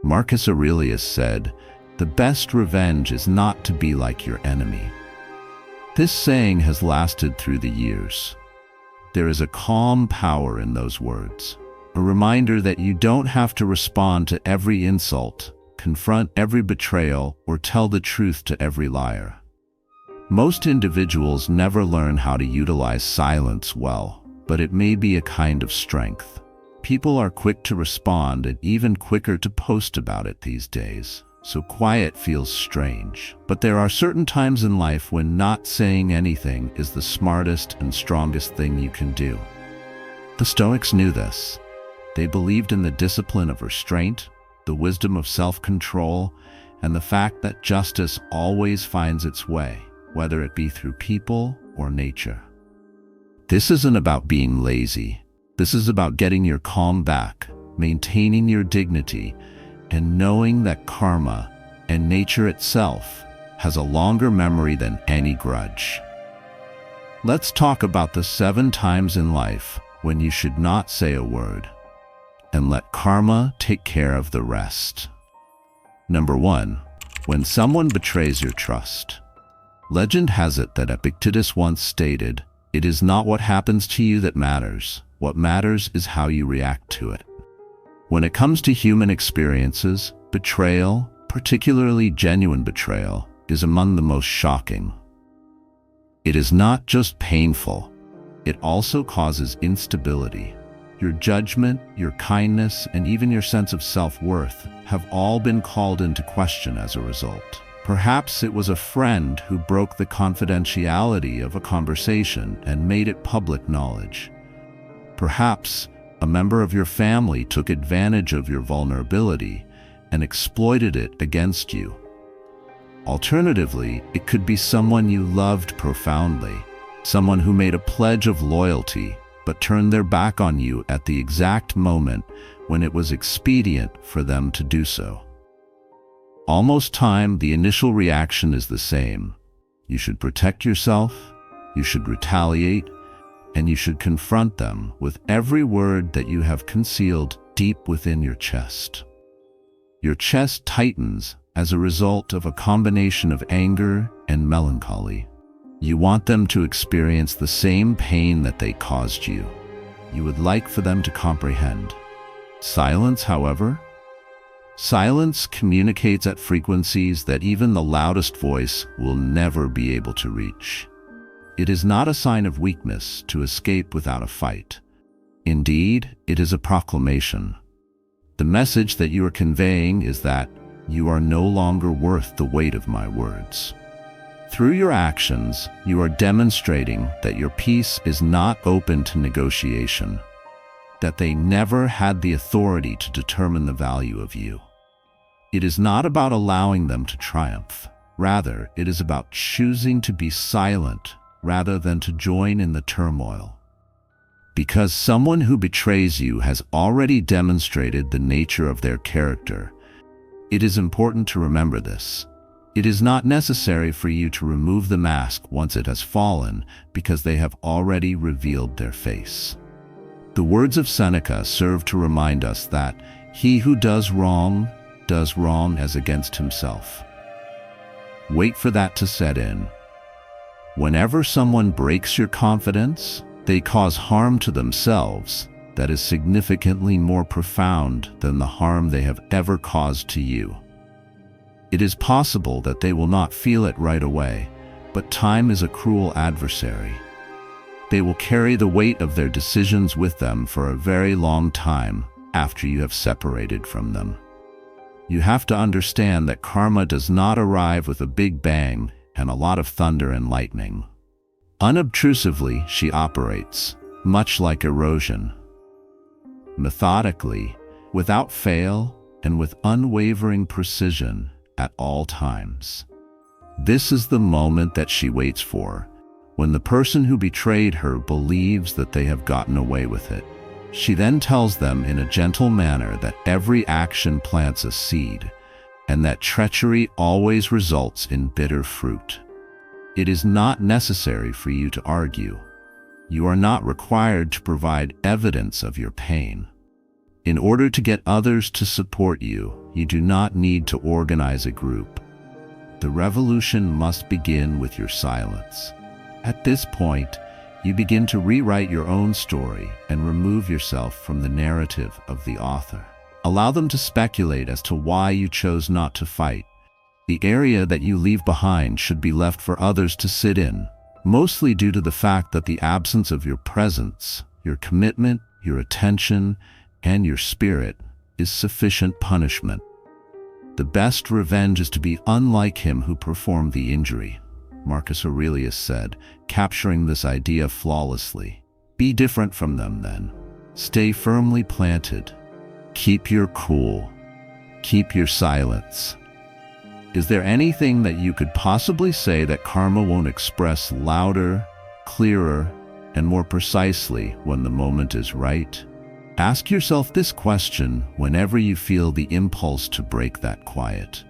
Marcus Aurelius said, "The best revenge is not to be like your enemy." This saying has lasted through the years. There is a calm power in those words, a reminder that you don't have to respond to every insult, confront every betrayal, or tell the truth to every liar. Most individuals never learn how to utilize silence well, but it may be a kind of strength. People are quick to respond and even quicker to post about it these days, so quiet feels strange. But there are certain times in life when not saying anything is the smartest and strongest thing you can do. The Stoics knew this. They believed in the discipline of restraint, the wisdom of self-control, and the fact that justice always finds its way, whether it be through people or nature. This isn't about being lazy. This is about getting your calm back, maintaining your dignity, and knowing that karma and nature itself has a longer memory than any grudge. Let's talk about the 7 times in life when you should not say a word, and let karma take care of the rest. Number 1. When someone betrays your trust. Legend has it that Epictetus once stated, "It is not what happens to you that matters. What matters is how you react to it." When it comes to human experiences, betrayal, particularly genuine betrayal, is among the most shocking. It is not just painful, it also causes instability. Your judgment, your kindness, and even your sense of self-worth have all been called into question as a result. Perhaps it was a friend who broke the confidentiality of a conversation and made it public knowledge. Perhaps a member of your family took advantage of your vulnerability and exploited it against you. Alternatively, it could be someone you loved profoundly, someone who made a pledge of loyalty but turned their back on you at the exact moment when it was expedient for them to do so. Almost time, the initial reaction is the same. You should protect yourself, you should retaliate, and you should confront them with every word that you have concealed deep within your chest. Your chest tightens as a result of a combination of anger and melancholy. You want them to experience the same pain that they caused you. You would like for them to comprehend. Silence, however? Silence communicates at frequencies that even the loudest voice will never be able to reach. It is not a sign of weakness to escape without a fight. Indeed, it is a proclamation. The message that you are conveying is that you are no longer worth the weight of my words. Through your actions, you are demonstrating that your peace is not open to negotiation, that they never had the authority to determine the value of you. It is not about allowing them to triumph. Rather, it is about choosing to be silent rather than to join in the turmoil. Because someone who betrays you has already demonstrated the nature of their character, it is important to remember this. It is not necessary for you to remove the mask once it has fallen, because they have already revealed their face. The words of Seneca serve to remind us that he who does wrong as against himself. Wait for that to set in. Whenever someone breaks your confidence, they cause harm to themselves that is significantly more profound than the harm they have ever caused to you. It is possible that they will not feel it right away, but time is a cruel adversary. They will carry the weight of their decisions with them for a very long time after you have separated from them. You have to understand that karma does not arrive with a big bang and a lot of thunder and lightning. Unobtrusively, she operates, much like erosion. Methodically, without fail, and with unwavering precision at all times. This is the moment that she waits for, when the person who betrayed her believes that they have gotten away with it. She then tells them in a gentle manner that every action plants a seed, and that treachery always results in bitter fruit. It is not necessary for you to argue. You are not required to provide evidence of your pain. In order to get others to support you, you do not need to organize a group. The revolution must begin with your silence. At this point, you begin to rewrite your own story and remove yourself from the narrative of the author. Allow them to speculate as to why you chose not to fight. The area that you leave behind should be left for others to sit in, mostly due to the fact that the absence of your presence, your commitment, your attention, and your spirit is sufficient punishment. The best revenge is to be unlike him who performed the injury, Marcus Aurelius said, capturing this idea flawlessly. Be different from them then. Stay firmly planted. Keep your cool. Keep your silence. Is there anything that you could possibly say that karma won't express louder, clearer, and more precisely when the moment is right? Ask yourself this question whenever you feel the impulse to break that quiet.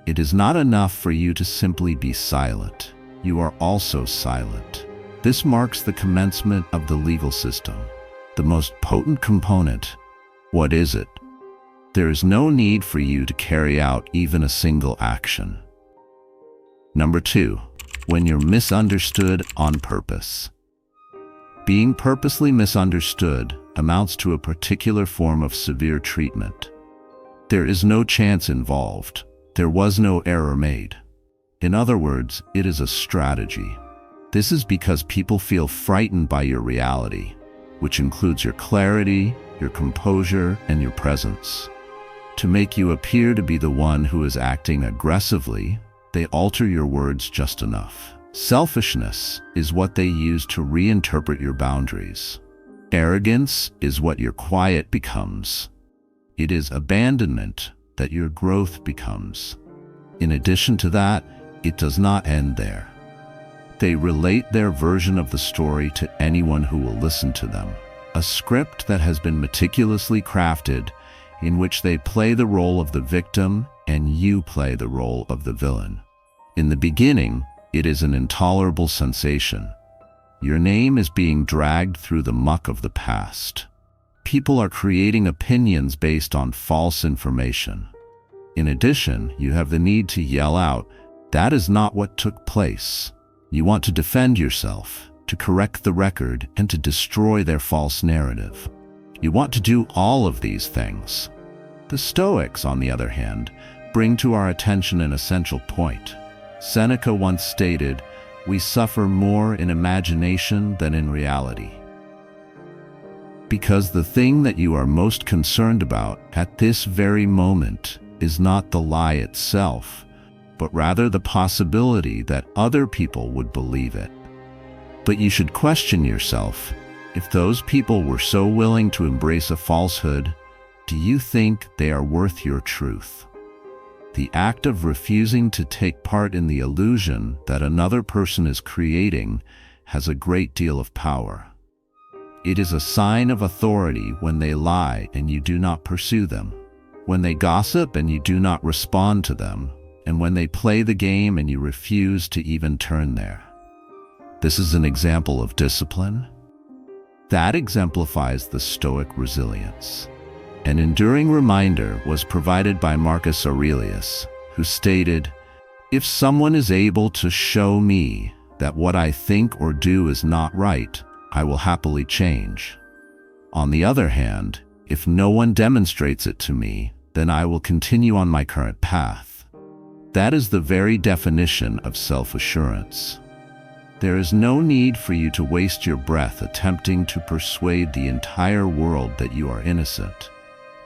It is not enough for you to simply be silent. You are also silent. This marks the commencement of the legal system. The most potent component. What is it? There is no need for you to carry out even a single action. Number 2, when you're misunderstood on purpose. Being purposely misunderstood amounts to a particular form of severe treatment. There is no chance involved. There was no error made. In other words, it is a strategy. This is because people feel frightened by your reality, which includes your clarity, your composure, and your presence. To make you appear to be the one who is acting aggressively, they alter your words just enough. Selfishness is what they use to reinterpret your boundaries. Arrogance is what your quiet becomes. It is abandonment that your growth becomes. In addition to that, it does not end there. They relate their version of the story to anyone who will listen to them. A script that has been meticulously crafted in which they play the role of the victim and you play the role of the villain. In the beginning, it is an intolerable sensation. Your name is being dragged through the muck of the past. People are creating opinions based on false information. In addition, you have the need to yell out, "That is not what took place." You want to defend yourself, to correct the record, and to destroy their false narrative. You want to do all of these things. The Stoics, on the other hand, bring to our attention an essential point. Seneca once stated, "We suffer more in imagination than in reality." Because the thing that you are most concerned about at this very moment is not the lie itself, but rather the possibility that other people would believe it. But you should question yourself, if those people were so willing to embrace a falsehood, do you think they are worth your truth? The act of refusing to take part in the illusion that another person is creating has a great deal of power. It is a sign of authority when they lie and you do not pursue them, when they gossip and you do not respond to them, and when they play the game and you refuse to even turn there. This is an example of discipline. That exemplifies the Stoic resilience. An enduring reminder was provided by Marcus Aurelius, who stated, "If someone is able to show me that what I think or do is not right, I will happily change. On the other hand, if no one demonstrates it to me, then I will continue on my current path." That is the very definition of self-assurance. There is no need for you to waste your breath attempting to persuade the entire world that you are innocent.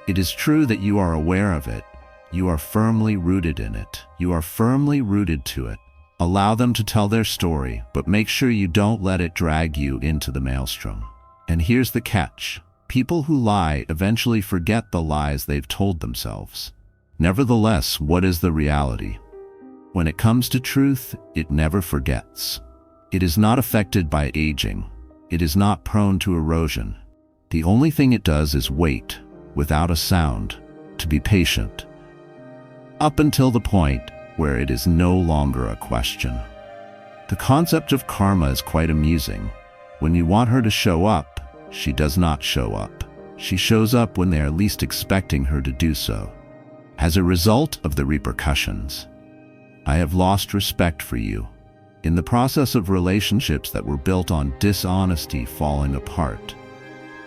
It is true that you are aware of it. You are firmly rooted in it. You are firmly rooted to it. Allow them to tell their story, but make sure you don't let it drag you into the maelstrom. And here's the catch. People who lie eventually forget the lies they've told themselves. Nevertheless, what is the reality? When it comes to truth, it never forgets. It is not affected by aging. It is not prone to erosion. The only thing it does is wait, without a sound, to be patient, up until the point where it is no longer a question. The concept of karma is quite amusing. When you want her to show up, she does not show up. She shows up when they are least expecting her to do so. As a result of the repercussions, I have lost respect for you. In the process of relationships that were built on dishonesty falling apart.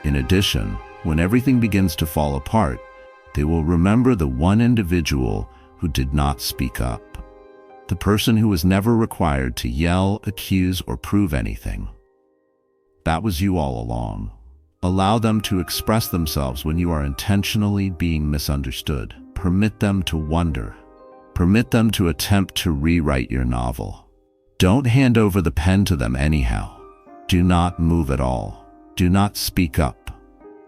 In addition, when everything begins to fall apart, they will remember the one individual who did not speak up. The person who was never required to yell, accuse, or prove anything. That was you all along. Allow them to express themselves when you are intentionally being misunderstood. Permit them to wonder. Permit them to attempt to rewrite your novel. Don't hand over the pen to them anyhow. Do not move at all. Do not speak up.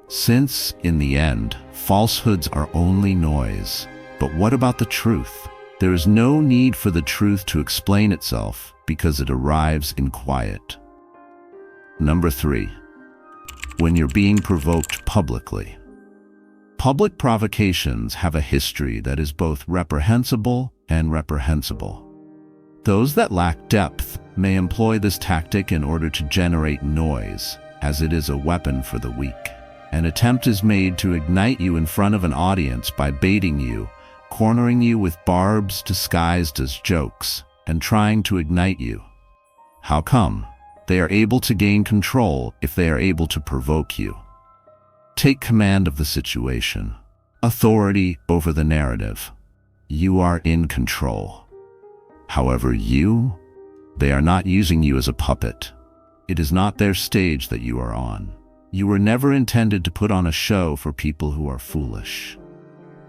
Since, in the end, falsehoods are only noise. But what about the truth? There is no need for the truth to explain itself because it arrives in quiet. Number 3. When you're being provoked publicly. Public provocations have a history that is both reprehensible and reprehensible. Those that lack depth may employ this tactic in order to generate noise, as it is a weapon for the weak. An attempt is made to ignite you in front of an audience by baiting you, cornering you with barbs disguised as jokes, and trying to ignite you. How come? They are able to gain control if they are able to provoke you. Take command of the situation. Authority over the narrative. You are in control. However, they are not using you as a puppet. It is not their stage that you are on. You were never intended to put on a show for people who are foolish.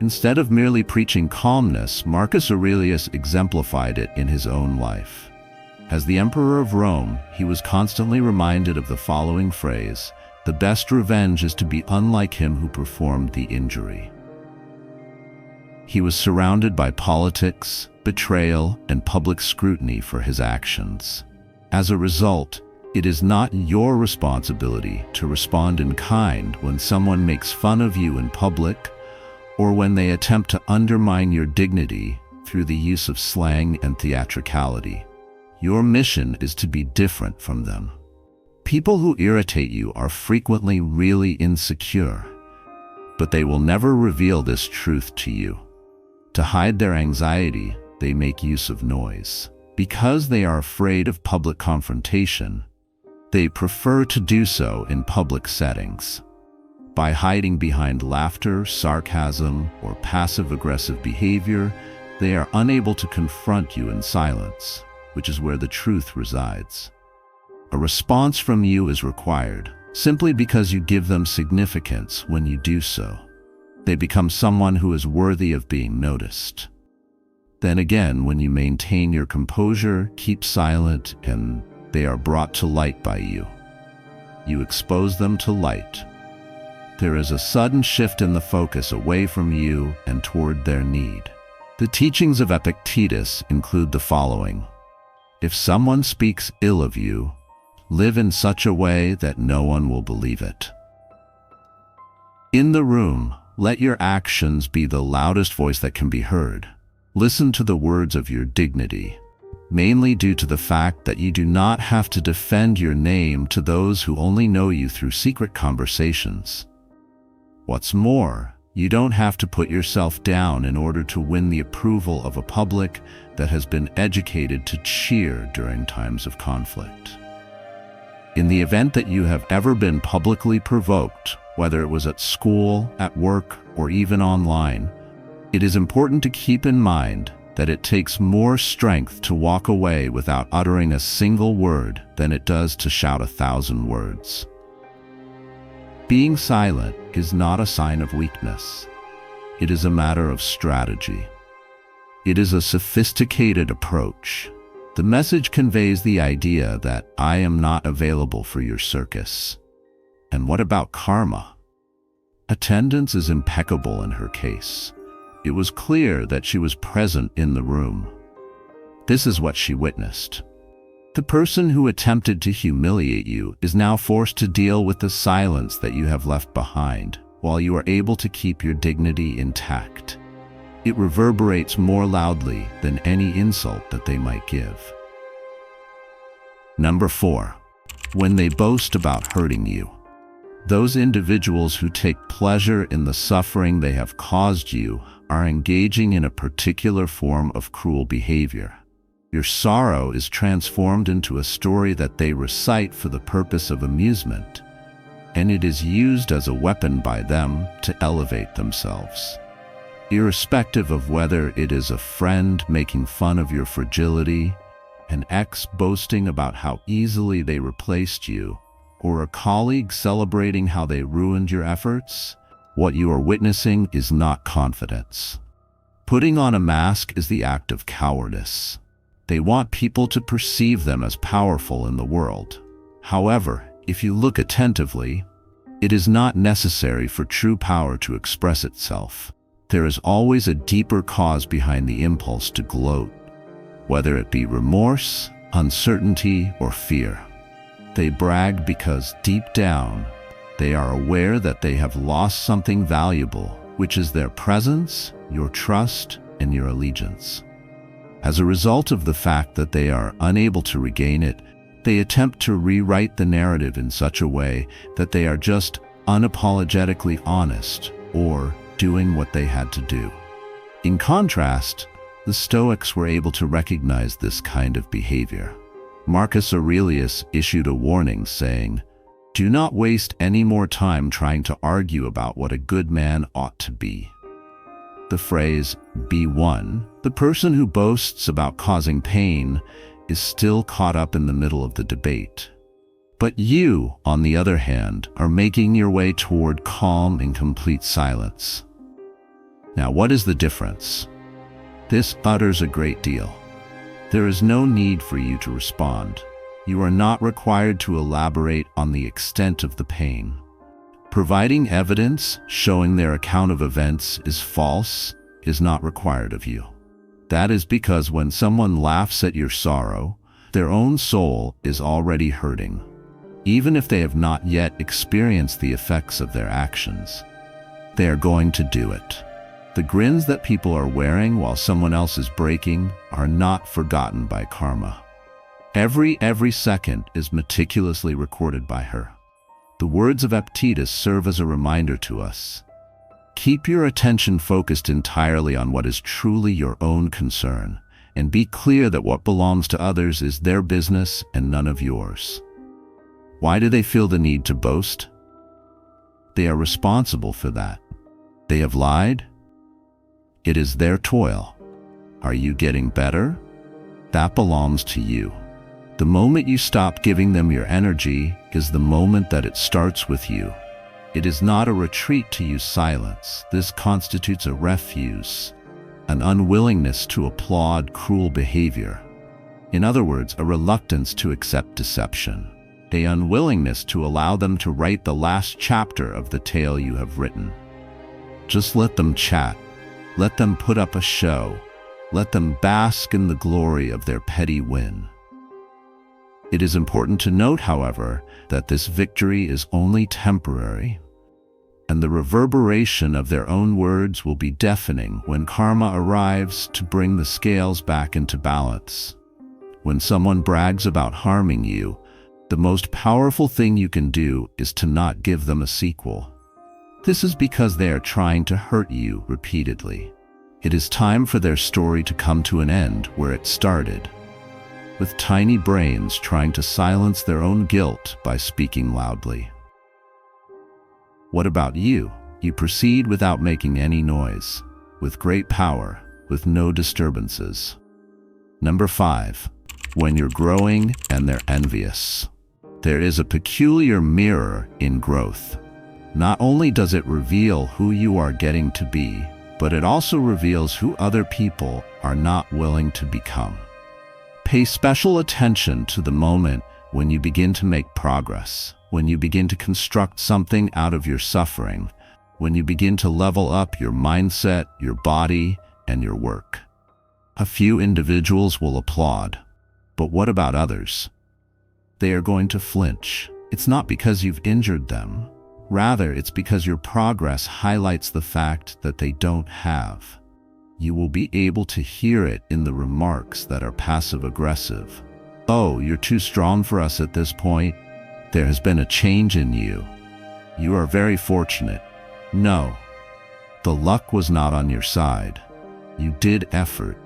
Instead of merely preaching calmness, Marcus Aurelius exemplified it in his own life. As the Emperor of Rome, he was constantly reminded of the following phrase: "The best revenge is to be unlike him who performed the injury." He was surrounded by politics, betrayal, and public scrutiny for his actions. As a result, it is not your responsibility to respond in kind when someone makes fun of you in public or when they attempt to undermine your dignity through the use of slang and theatricality. Your mission is to be different from them. People who irritate you are frequently really insecure, but they will never reveal this truth to you. To hide their anxiety, they make use of noise. Because they are afraid of public confrontation, they prefer to do so in public settings. By hiding behind laughter, sarcasm, or passive-aggressive behavior, they are unable to confront you in silence, which is where the truth resides. A response from you is required, simply because you give them significance when you do so. They become someone who is worthy of being noticed. Then again, when you maintain your composure, keep silent, and they are brought to light by you, you expose them to light. There is a sudden shift in the focus away from you and toward their need. The teachings of Epictetus include the following: if someone speaks ill of you, live in such a way that no one will believe it. In the room, let your actions be the loudest voice that can be heard. Listen to the words of your dignity, mainly due to the fact that you do not have to defend your name to those who only know you through secret conversations. What's more, you don't have to put yourself down in order to win the approval of a public that has been educated to cheer during times of conflict. In the event that you have ever been publicly provoked, whether it was at school, at work, or even online, it is important to keep in mind that it takes more strength to walk away without uttering a single word than it does to shout 1,000 words. Being silent is not a sign of weakness. It is a matter of strategy. It is a sophisticated approach. The message conveys the idea that I am not available for your circus. And what about karma? Attendance is impeccable in her case. It was clear that she was present in the room. This is what she witnessed. The person who attempted to humiliate you is now forced to deal with the silence that you have left behind, while you are able to keep your dignity intact. It reverberates more loudly than any insult that they might give. Number 4. When they boast about hurting you. Those individuals who take pleasure in the suffering they have caused you are engaging in a particular form of cruel behavior. Your sorrow is transformed into a story that they recite for the purpose of amusement, and it is used as a weapon by them to elevate themselves. Irrespective of whether it is a friend making fun of your fragility, an ex boasting about how easily they replaced you, or a colleague celebrating how they ruined your efforts, what you are witnessing is not confidence. Putting on a mask is the act of cowardice. They want people to perceive them as powerful in the world. However, if you look attentively, it is not necessary for true power to express itself. There is always a deeper cause behind the impulse to gloat, whether it be remorse, uncertainty, or fear. They brag because deep down, they are aware that they have lost something valuable, which is their presence, your trust, and your allegiance. As a result of the fact that they are unable to regain it, they attempt to rewrite the narrative in such a way that they are just unapologetically honest or doing what they had to do. In contrast, the Stoics were able to recognize this kind of behavior. Marcus Aurelius issued a warning saying, "Do not waste any more time trying to argue about what a good man ought to be." The phrase, "be one," the person who boasts about causing pain, is still caught up in the middle of the debate. But you, on the other hand, are making your way toward calm and complete silence. Now, what is the difference? This utters a great deal. There is no need for you to respond. You are not required to elaborate on the extent of the pain. Providing evidence showing their account of events is false is not required of you. That is because when someone laughs at your sorrow, their own soul is already hurting, even if they have not yet experienced the effects of their actions. They are going to do it. The grins that people are wearing while someone else is breaking are not forgotten by karma. Every second is meticulously recorded by her. The words of Epictetus serve as a reminder to us. Keep your attention focused entirely on what is truly your own concern, and be clear that what belongs to others is their business and none of yours. Why do they feel the need to boast? They are responsible for that. They have lied. It is their toil. Are you getting better? That belongs to you. The moment you stop giving them your energy is the moment that it starts with you. It is not a retreat to use silence. This constitutes a refuse, an unwillingness to applaud cruel behavior. In other words, a reluctance to accept deception, an unwillingness to allow them to write the last chapter of the tale you have written. Just let them chat. Let them put up a show. Let them bask in the glory of their petty win. It is important to note, however, that this victory is only temporary, and the reverberation of their own words will be deafening when karma arrives to bring the scales back into balance. When someone brags about harming you, the most powerful thing you can do is to not give them a sequel. This is because they are trying to hurt you repeatedly. It is time for their story to come to an end where it started, with tiny brains trying to silence their own guilt by speaking loudly. What about you? You proceed without making any noise, with great power, with no disturbances. Number 5. When you're growing and they're envious. There is a peculiar mirror in growth. Not only does it reveal who you are getting to be, but it also reveals who other people are not willing to become. Pay special attention to the moment when you begin to make progress, when you begin to construct something out of your suffering, when you begin to level up your mindset, your body, and your work. A few individuals will applaud, but what about others? They are going to flinch. It's not because you've injured them. Rather, it's because your progress highlights the fact that they don't have. You will be able to hear it in the remarks that are passive-aggressive. "Oh, you're too strong for us at this point. There has been a change in you." You are very fortunate. No, the luck was not on your side. You did effort.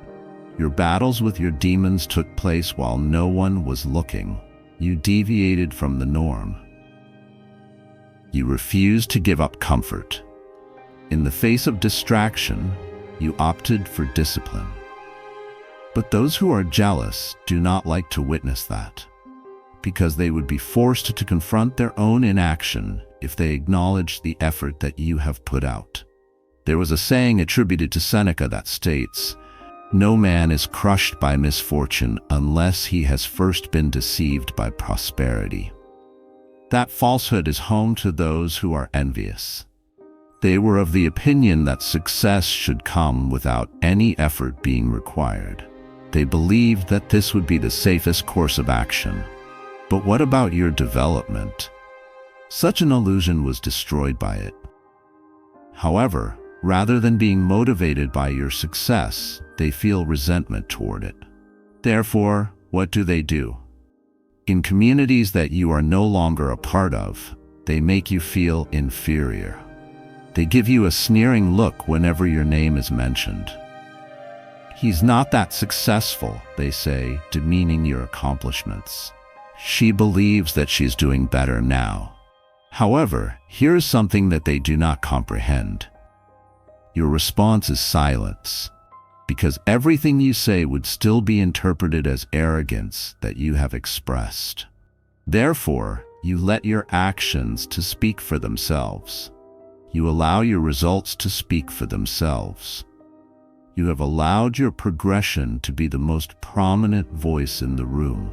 Your battles with your demons took place while no one was looking. You deviated from the norm. You refused to give up comfort. In the face of distraction, you opted for discipline. But those who are jealous do not like to witness that, because they would be forced to confront their own inaction if they acknowledge the effort that you have put out. There was a saying attributed to Seneca that states, "No man is crushed by misfortune unless he has first been deceived by prosperity." That falsehood is home to those who are envious. They were of the opinion that success should come without any effort being required. They believed that this would be the safest course of action. But what about your development? Such an illusion was destroyed by it. However, rather than being motivated by your success, they feel resentment toward it. Therefore, what do? In communities that you are no longer a part of, they make you feel inferior. They give you a sneering look whenever your name is mentioned. "He's not that successful," they say, demeaning your accomplishments. "She believes that she's doing better now." However, here is something that they do not comprehend. Your response is silence, because everything you say would still be interpreted as arrogance that you have expressed. Therefore, you let your actions to speak for themselves. You allow your results to speak for themselves. You have allowed your progression to be the most prominent voice in the room.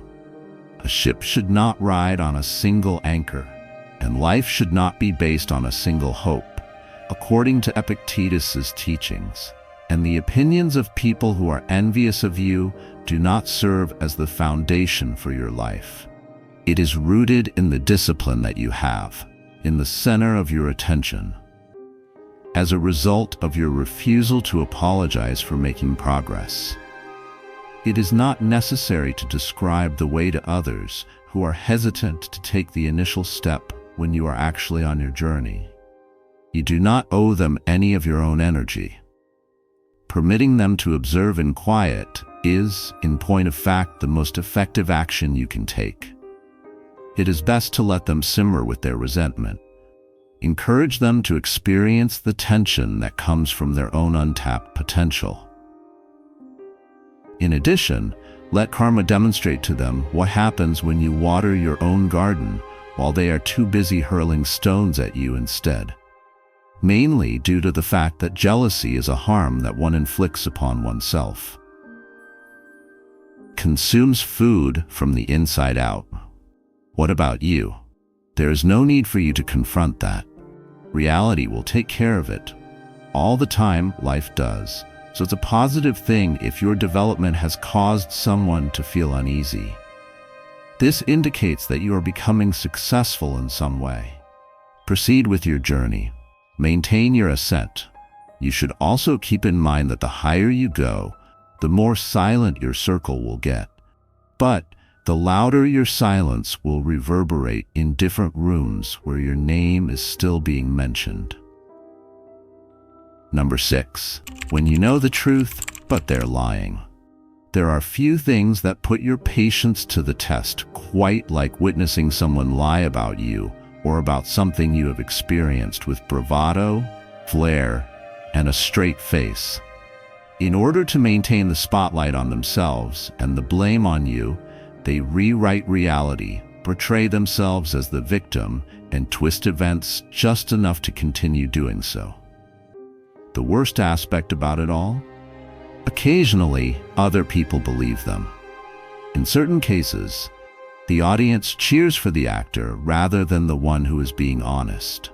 A ship should not ride on a single anchor, and life should not be based on a single hope, according to Epictetus's teachings. And the opinions of people who are envious of you do not serve as the foundation for your life. It is rooted in the discipline that you have, in the center of your attention. As a result of your refusal to apologize for making progress. It is not necessary to describe the way to others who are hesitant to take the initial step when you are actually on your journey. You do not owe them any of your own energy. Permitting them to observe in quiet is, in point of fact, the most effective action you can take. It is best to let them simmer with their resentment. Encourage them to experience the tension that comes from their own untapped potential. In addition, let karma demonstrate to them what happens when you water your own garden while they are too busy hurling stones at you instead. Mainly due to the fact that jealousy is a harm that one inflicts upon oneself. Consumes food from the inside out. What about you? There is no need for you to confront that. Reality will take care of it. All the time, life does. So it's a positive thing if your development has caused someone to feel uneasy. This indicates that you are becoming successful in some way. Proceed with your journey. Maintain your ascent. You should also keep in mind that the higher you go, the more silent your circle will get. But the louder your silence will reverberate in different rooms where your name is still being mentioned. Number 6. When you know the truth, but they're lying. There are few things that put your patience to the test quite like witnessing someone lie about you or about something you have experienced with bravado, flair, and a straight face. In order to maintain the spotlight on themselves and the blame on you, they rewrite reality, portray themselves as the victim, and twist events just enough to continue doing so. The worst aspect about it all? Occasionally, other people believe them. In certain cases, the audience cheers for the actor rather than the one who is being honest.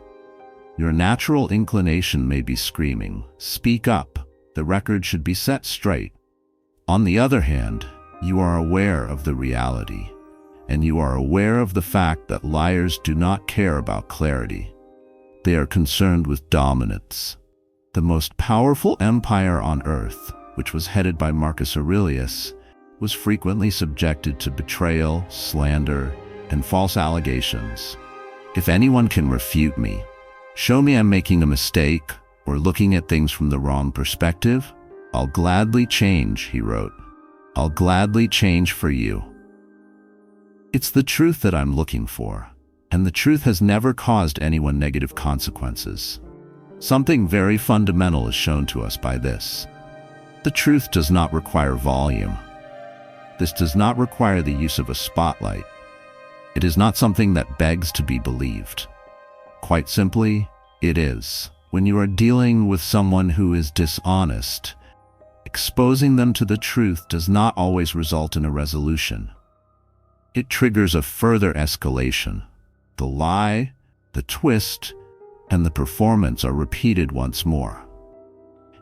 Your natural inclination may be screaming, "Speak up, the record should be set straight." On the other hand, you are aware of the reality, and you are aware of the fact that liars do not care about clarity. They are concerned with dominance. The most powerful empire on earth, which was headed by Marcus Aurelius, was frequently subjected to betrayal, slander, and false allegations. If anyone can refute me, show me I'm making a mistake or looking at things from the wrong perspective, I'll gladly change, he wrote. I'll gladly change for you. It's the truth that I'm looking for, and the truth has never caused anyone negative consequences. Something very fundamental is shown to us by this. The truth does not require volume. This does not require the use of a spotlight. It is not something that begs to be believed. Quite simply, it is. When you are dealing with someone who is dishonest, exposing them to the truth does not always result in a resolution. It triggers a further escalation. The lie, the twist, and the performance are repeated once more.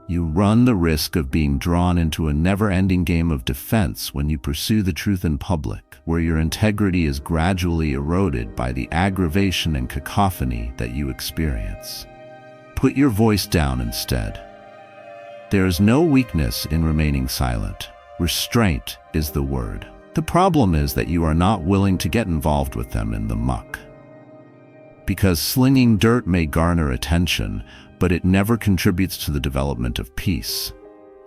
You run the risk of being drawn into a never-ending game of defense when you pursue the truth in public, where your integrity is gradually eroded by the aggravation and cacophony that you experience. Put your voice down instead. There is no weakness in remaining silent. Restraint is the word. The problem is that you are not willing to get involved with them in the muck. Because slinging dirt may garner attention, but it never contributes to the development of peace.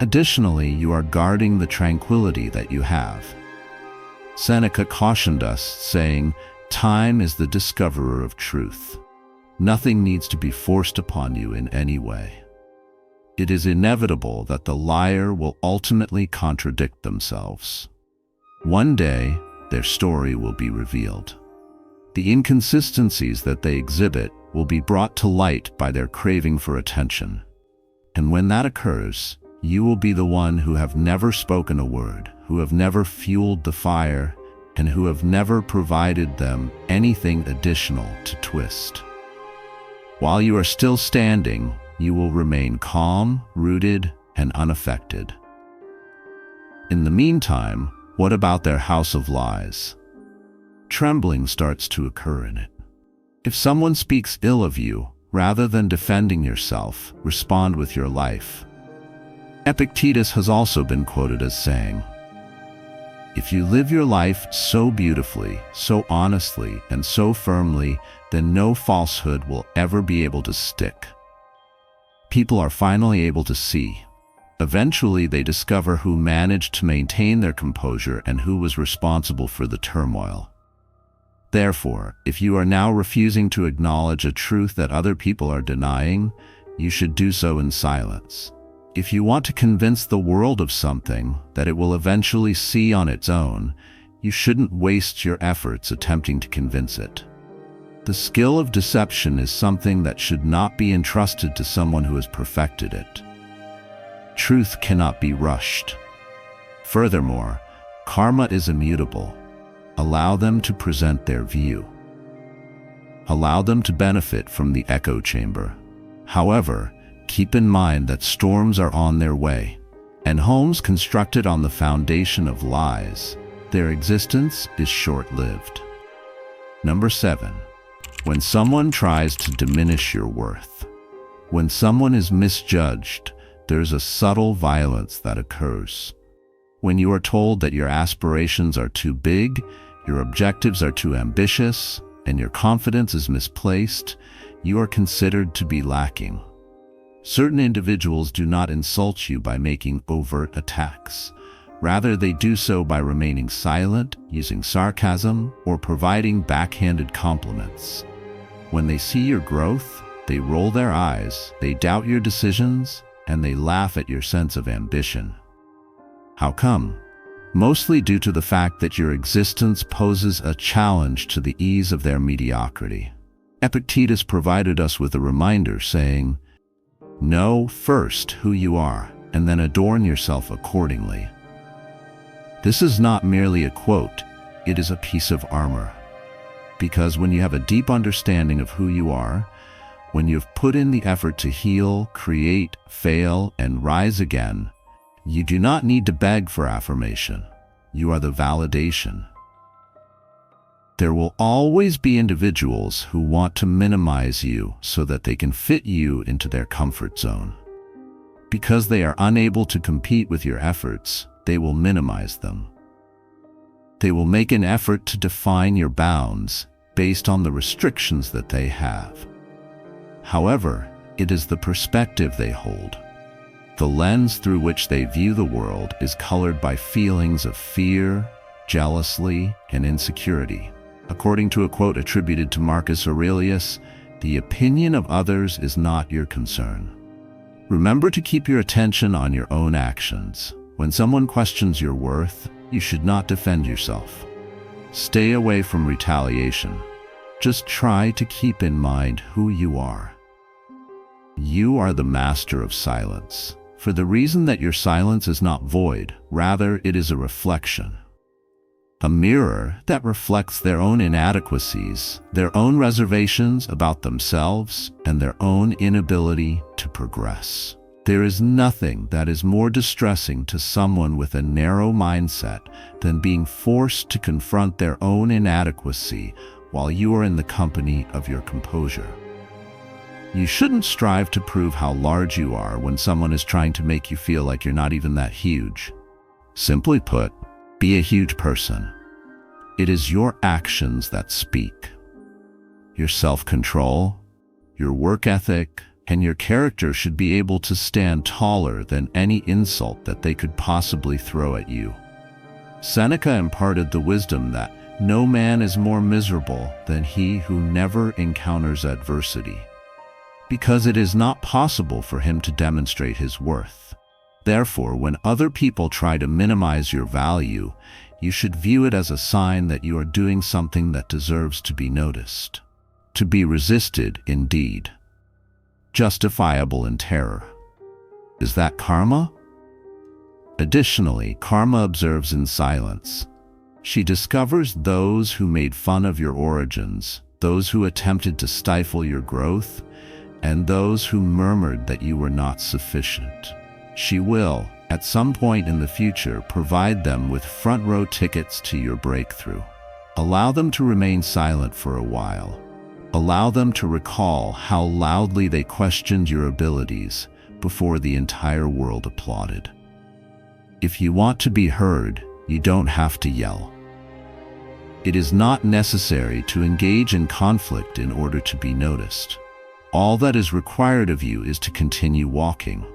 Additionally, you are guarding the tranquility that you have. Seneca cautioned us, saying, "Time is the discoverer of truth. Nothing needs to be forced upon you in any way." It is inevitable that the liar will ultimately contradict themselves. One day, their story will be revealed. The inconsistencies that they exhibit will be brought to light by their craving for attention. And when that occurs, you will be the one who have never spoken a word, who have never fueled the fire, and who have never provided them anything additional to twist. While you are still standing, you will remain calm, rooted, and unaffected. In the meantime, what about their house of lies? Trembling starts to occur in it. If someone speaks ill of you, rather than defending yourself, respond with your life. Epictetus has also been quoted as saying, "If you live your life so beautifully, so honestly, and so firmly, then no falsehood will ever be able to stick." People are finally able to see. Eventually, they discover who managed to maintain their composure and who was responsible for the turmoil. Therefore, if you are now refusing to acknowledge a truth that other people are denying, you should do so in silence. If you want to convince the world of something that it will eventually see on its own, you shouldn't waste your efforts attempting to convince it. The skill of deception is something that should not be entrusted to someone who has perfected it. Truth cannot be rushed. Furthermore, karma is immutable. Allow them to present their view. Allow them to benefit from the echo chamber. However, keep in mind that storms are on their way, and homes constructed on the foundation of lies, their existence is short-lived. Number 7. When someone tries to diminish your worth. When someone is misjudged, there's a subtle violence that occurs. When you are told that your aspirations are too big, your objectives are too ambitious, and your confidence is misplaced, you are considered to be lacking. Certain individuals do not insult you by making overt attacks. Rather, they do so by remaining silent, using sarcasm, or providing backhanded compliments. When they see your growth, they roll their eyes, they doubt your decisions, and they laugh at your sense of ambition. How come? Mostly due to the fact that your existence poses a challenge to the ease of their mediocrity. Epictetus provided us with a reminder saying, "Know first who you are, and then adorn yourself accordingly." This is not merely a quote, it is a piece of armor. Because when you have a deep understanding of who you are, when you've put in the effort to heal, create, fail, and rise again, you do not need to beg for affirmation. You are the validation. There will always be individuals who want to minimize you so that they can fit you into their comfort zone. Because they are unable to compete with your efforts, they will minimize them. They will make an effort to define your bounds, based on the restrictions that they have. However, it is the perspective they hold. The lens through which they view the world is colored by feelings of fear, jealousy, and insecurity. According to a quote attributed to Marcus Aurelius, "The opinion of others is not your concern." Remember to keep your attention on your own actions. When someone questions your worth, you should not defend yourself. Stay away from retaliation. Just try to keep in mind who you are. You are the master of silence, for the reason that your silence is not void, rather it is a reflection. A mirror that reflects their own inadequacies, their own reservations about themselves, and their own inability to progress. There is nothing that is more distressing to someone with a narrow mindset than being forced to confront their own inadequacy while you are in the company of your composure. You shouldn't strive to prove how large you are when someone is trying to make you feel like you're not even that huge. Simply put, be a huge person. It is your actions that speak. Your self-control, your work ethic, and your character should be able to stand taller than any insult that they could possibly throw at you. Seneca imparted the wisdom that no man is more miserable than he who never encounters adversity, because it is not possible for him to demonstrate his worth. Therefore, when other people try to minimize your value, you should view it as a sign that you are doing something that deserves to be noticed. To be resisted, indeed. Justifiable in terror. Is that karma? Additionally, karma observes in silence. She discovers those who made fun of your origins, those who attempted to stifle your growth, and those who murmured that you were not sufficient. She will, at some point in the future, provide them with front-row tickets to your breakthrough. Allow them to remain silent for a while. Allow them to recall how loudly they questioned your abilities before the entire world applauded. If you want to be heard, you don't have to yell. It is not necessary to engage in conflict in order to be noticed. All that is required of you is to continue walking.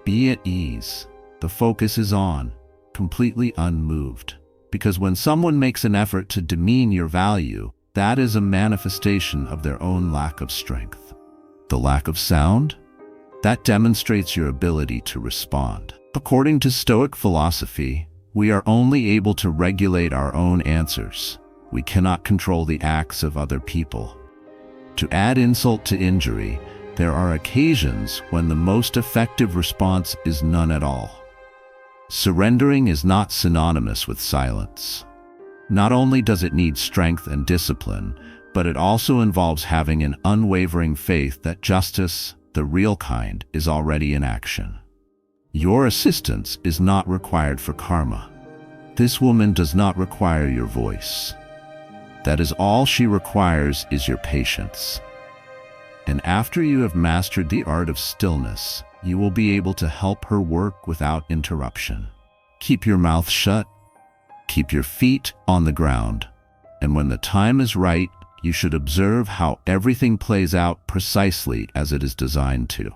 Be at ease. The focus is on, completely unmoved. Because when someone makes an effort to demean your value, that is a manifestation of their own lack of strength. The lack of sound? That demonstrates your ability to respond. According to Stoic philosophy, we are only able to regulate our own answers. We cannot control the acts of other people. To add insult to injury, there are occasions when the most effective response is none at all. Surrendering is not synonymous with silence. Not only does it need strength and discipline, but it also involves having an unwavering faith that justice, the real kind, is already in action. Your assistance is not required for karma. This woman does not require your voice. That is all she requires is your patience. And after you have mastered the art of stillness, you will be able to help her work without interruption. Keep your mouth shut. Keep your feet on the ground. And when the time is right, you should observe how everything plays out precisely as it is designed to.